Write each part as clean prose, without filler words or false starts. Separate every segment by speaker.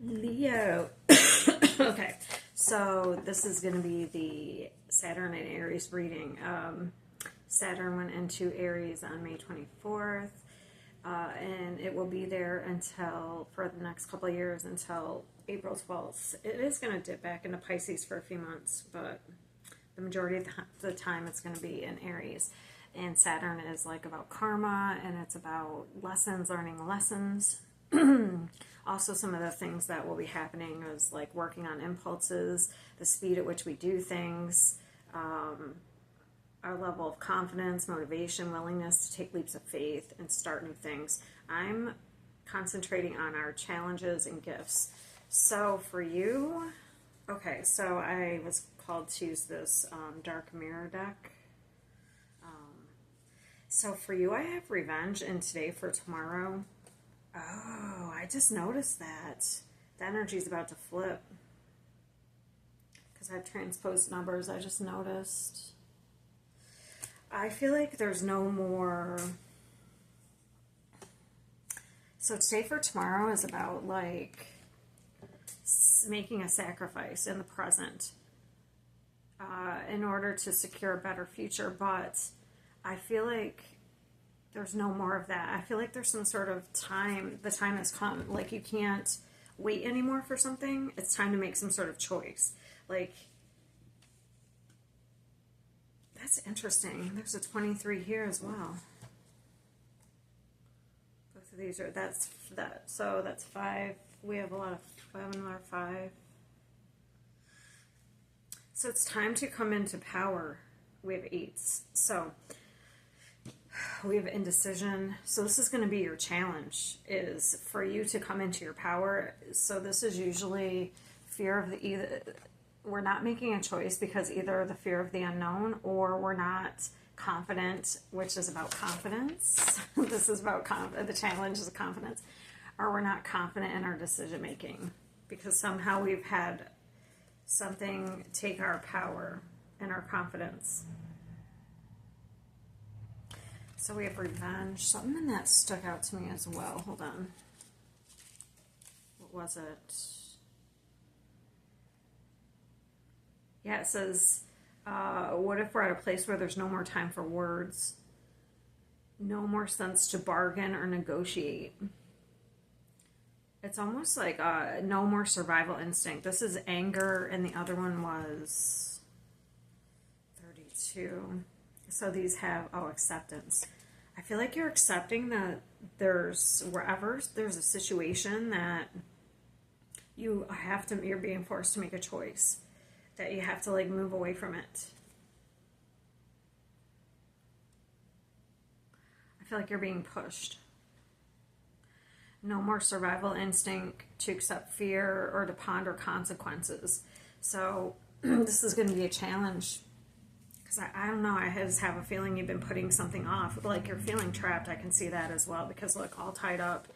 Speaker 1: Leo. Okay, so this is going to be the Saturn and Aries reading. Saturn went into Aries on May 24th, and it will be there until, for the next couple of years, until April 12th. It is going to dip back into Pisces for a few months, but the majority of the time it's going to be in Aries. And Saturn is like about karma, and it's about lessons, learning lessons. Also, some of the things that will be happening is like working on impulses, the speed at which we do things, our level of confidence, motivation, willingness to take leaps of faith and start new things. I'm concentrating on our challenges and gifts. So for you, okay, so I was called to use this Dark Mirror deck. So for you, I have revenge in today for tomorrow. Oh, I just noticed that. The energy is about to flip. Because I transposed numbers, I just noticed. I feel like there's no more. So today for tomorrow is about like making a sacrifice in the present in order to secure a better future. But I feel like there's no more of that. I feel like there's some sort of time. The time has come. Like you can't wait anymore for something. It's time to make some sort of choice. Like, that's interesting. There's a 23 here as well. Both of these are, so that's 5. We have a lot of 5 and another 5. So it's time to come into power. We have 8s. So we have indecision. So this is going to be your challenge, is for you to come into your power. So this is usually fear of we're not making a choice because either the fear of the unknown or we're not confident, which is about confidence. This is about the challenge is confidence. Or we're not confident in our decision making because somehow we've had something take our power and our confidence. So we have revenge. Something that stuck out to me as well. Hold on. What was it? Yeah, it says, what if we're at a place where there's no more time for words? No more sense to bargain or negotiate. It's almost like no more survival instinct. This is anger, and the other one was 32. So these have, acceptance. I feel like you're accepting that wherever there's a situation that you're being forced to make a choice. That you have to like move away from it. I feel like you're being pushed. No more survival instinct to accept fear or to ponder consequences. So this is going to be a challenge. Because I don't know, I just have a feeling you've been putting something off. Like you're feeling trapped, I can see that as well. Because look, all tied up,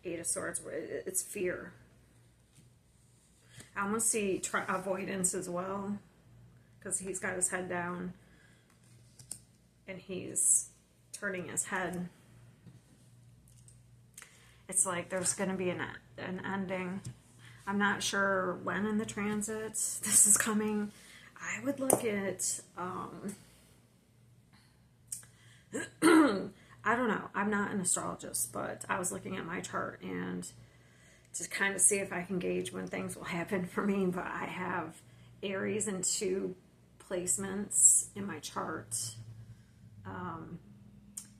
Speaker 1: 8 of Swords, it's fear. I almost see avoidance as well. Because he's got his head down. And he's turning his head. It's like there's going to be an ending. I'm not sure when in the transits this is coming. I would look at, I don't know. I'm not an astrologist, but I was looking at my chart and to kind of see if I can gauge when things will happen for me. But I have Aries in 2 placements in my chart.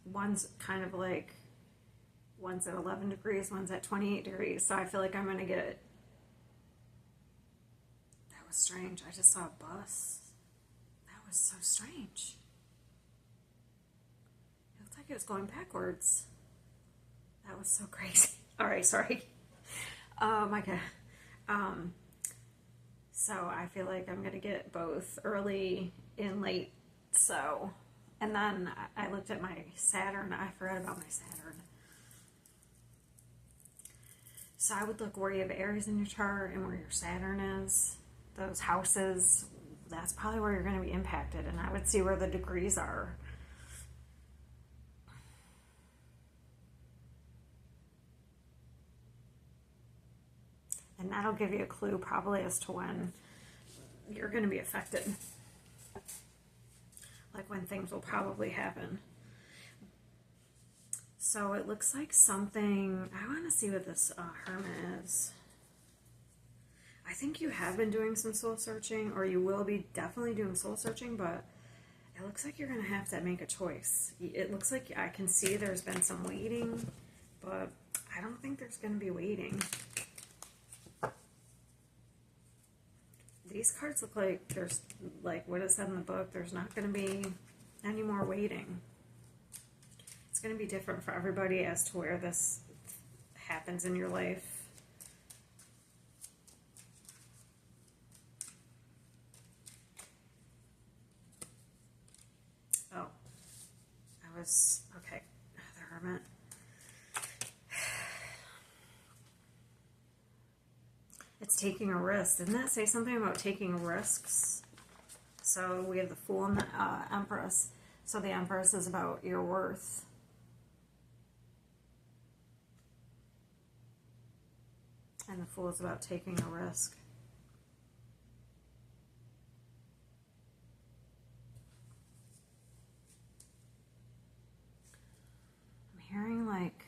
Speaker 1: One's kind of like, one's at 11 degrees, one's at 28 degrees. So I feel like I'm going to get, that was strange. I just saw a bus. That was so strange. It looked like it was going backwards. That was so crazy. All right, sorry. Oh my God. So I feel like I'm going to get both early and late. So, and then I looked at my Saturn. I forgot about my Saturn. So I would look where you have Aries in your chart and where your Saturn is. Those houses, that's probably where you're going to be impacted. And I would see where the degrees are. And that'll give you a clue probably as to when you're going to be affected. Like when things will probably happen. So it looks like something, I want to see what this Hermit is. I think you have been doing some soul searching, or you will be definitely doing soul searching, but it looks like you're going to have to make a choice. It looks like I can see there's been some waiting, but I don't think there's going to be waiting. These cards look like there's, like what it said in the book, there's not going to be any more waiting. It's going to be different for everybody as to where this happens in your life. Oh, I was, okay, the Hermit. It's taking a risk. Didn't that say something about taking risks? So we have the Fool and the Empress. So the Empress is about your worth. And the Fool is about taking a risk. I'm hearing like,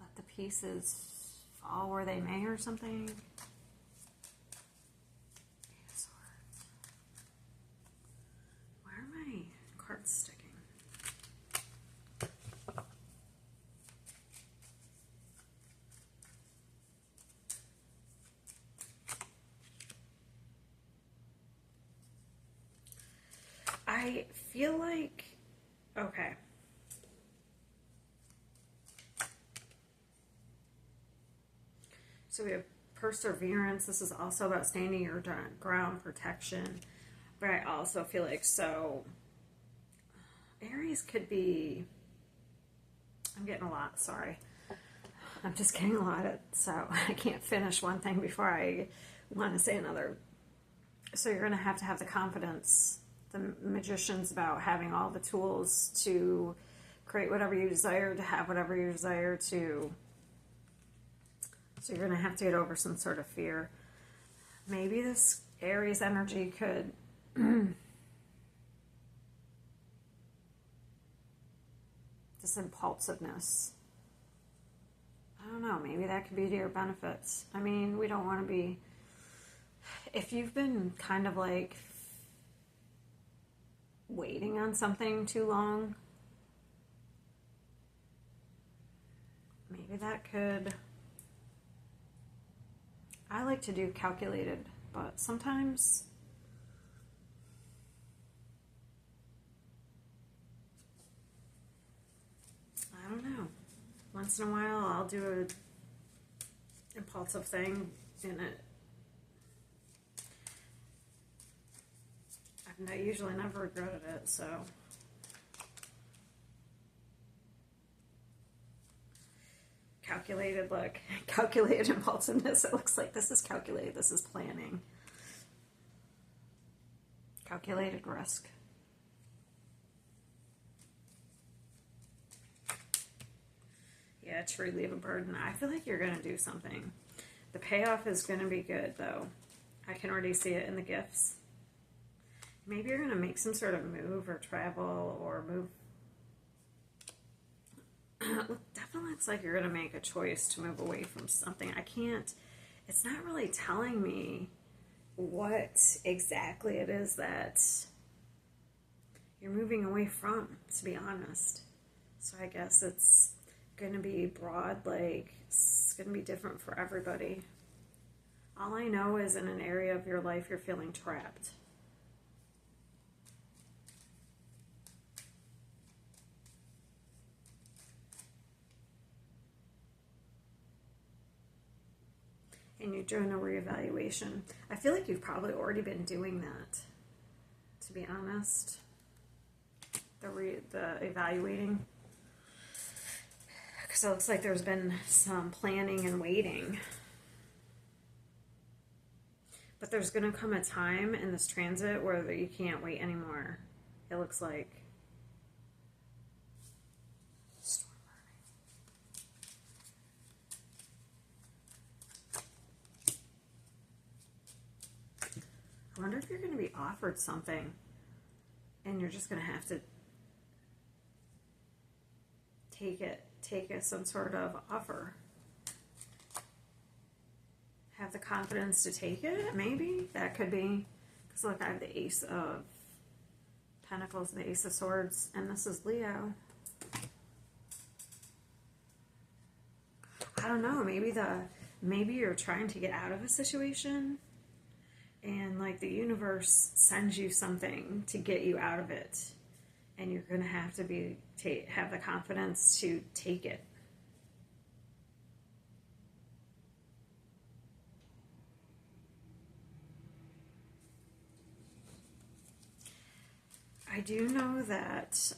Speaker 1: let the pieces fall where they may or something. Where are my cards sticking? I feel like, okay. So we have perseverance. This is also about standing your ground, protection. But I also feel like, so Aries could be, I'm getting a lot, sorry. I'm just getting a lot, so I can't finish one thing before I want to say another. So you're going to have the confidence. The Magician's about having all the tools to create whatever you desire, to have whatever you desire to. So you're going to have to get over some sort of fear. Maybe this Aries energy could this impulsiveness. I don't know, maybe that could be to your benefits. I mean, we don't want to be, if you've been kind of like waiting on something too long, maybe that could, I like to do calculated, but sometimes I don't know. Once in a while I'll do a impulsive thing and I usually never regretted it, so. Calculated, look. Calculated impulsiveness. It looks like this is calculated. This is planning. Calculated risk. Yeah, to relieve a burden. I feel like you're going to do something. The payoff is going to be good, though. I can already see it in the gifts. Maybe you're going to make some sort of move or travel or move. Definitely looks like you're going to make a choice to move away from something. I can't, it's not really telling me what exactly it is that you're moving away from, to be honest. So I guess it's going to be broad, like it's going to be different for everybody. All I know is in an area of your life you're feeling trapped. And you're doing a reevaluation. I feel like you've probably already been doing that, to be honest. The evaluating. Because it looks like there's been some planning and waiting. But there's going to come a time in this transit where you can't wait anymore. It looks like. I wonder if you're going to be offered something and you're just going to have to take some sort of offer. Have the confidence to take it, maybe. That could be. Because look, I have the Ace of Pentacles and the Ace of Swords, and this is Leo. I don't know, maybe you're trying to get out of a situation, and like the universe sends you something to get you out of it, and you're going to have to have the confidence to take it. I do know that,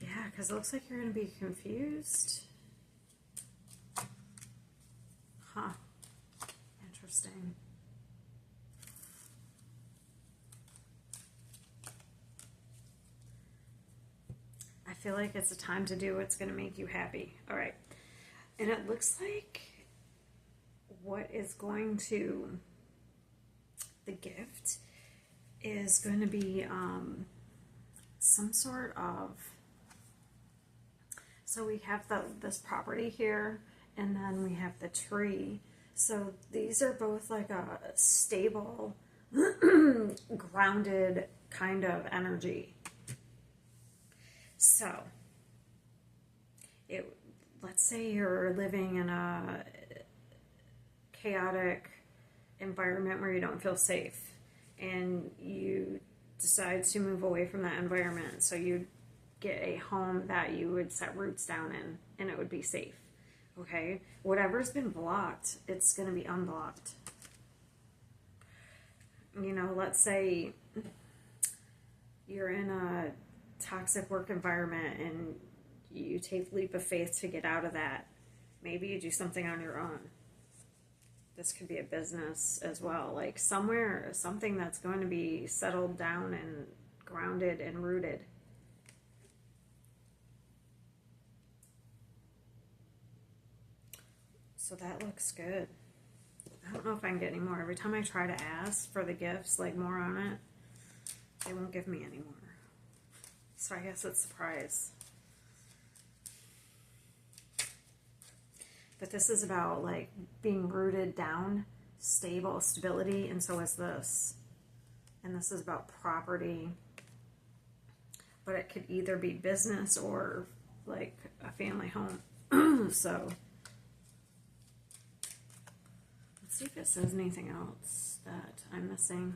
Speaker 1: yeah, because it looks like you're going to be confused. Huh. Interesting. I feel like it's a time to do what's going to make you happy. All right. And it looks like what is going to, the gift is going to be some sort of, so we have this property here, and then we have the tree. So these are both like a stable, grounded kind of energy. So, let's say you're living in a chaotic environment where you don't feel safe, and you decide to move away from that environment. So you get a home that you would set roots down in, and it would be safe. Okay? Whatever's been blocked, it's going to be unblocked. You know, let's say you're in a toxic work environment and you take the leap of faith to get out of that. Maybe you do something on your own. This could be a business as well, like something that's going to be settled down and grounded and rooted. So that looks good. I don't know if I can get any more. Every time I try to ask for the gifts, like more on it, they won't give me any more. So I guess it's a surprise. But this is about like being rooted down, stability, and so is this. And this is about property. But it could either be business or like a family home. So let's see if it says anything else that I'm missing.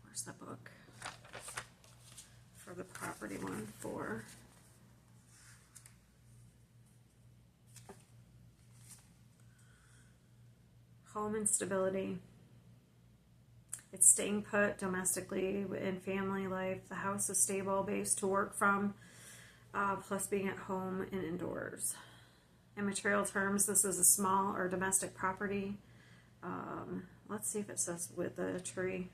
Speaker 1: Where's the book for the property one for? Home and stability. It's staying put domestically in family life. The house is stable, base to work from, plus being at home and indoors. In material terms, this is a small or domestic property. Let's see if it says with the tree.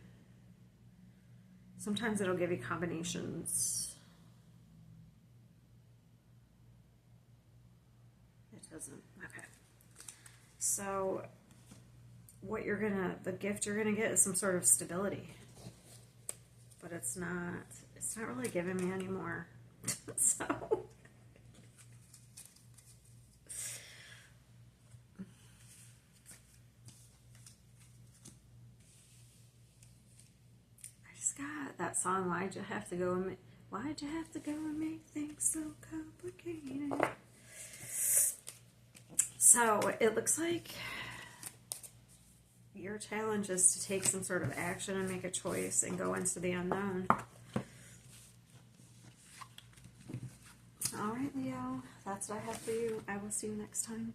Speaker 1: Sometimes it'll give you combinations. It doesn't. Okay. So what the gift you're gonna get is some sort of stability. But it's not really giving me any more. So I just got that song, Why'd You Have to Go and Make Things So Complicated? So it looks like your challenge is to take some sort of action and make a choice and go into the unknown. All right, Leo, that's what I have for you. I will see you next time.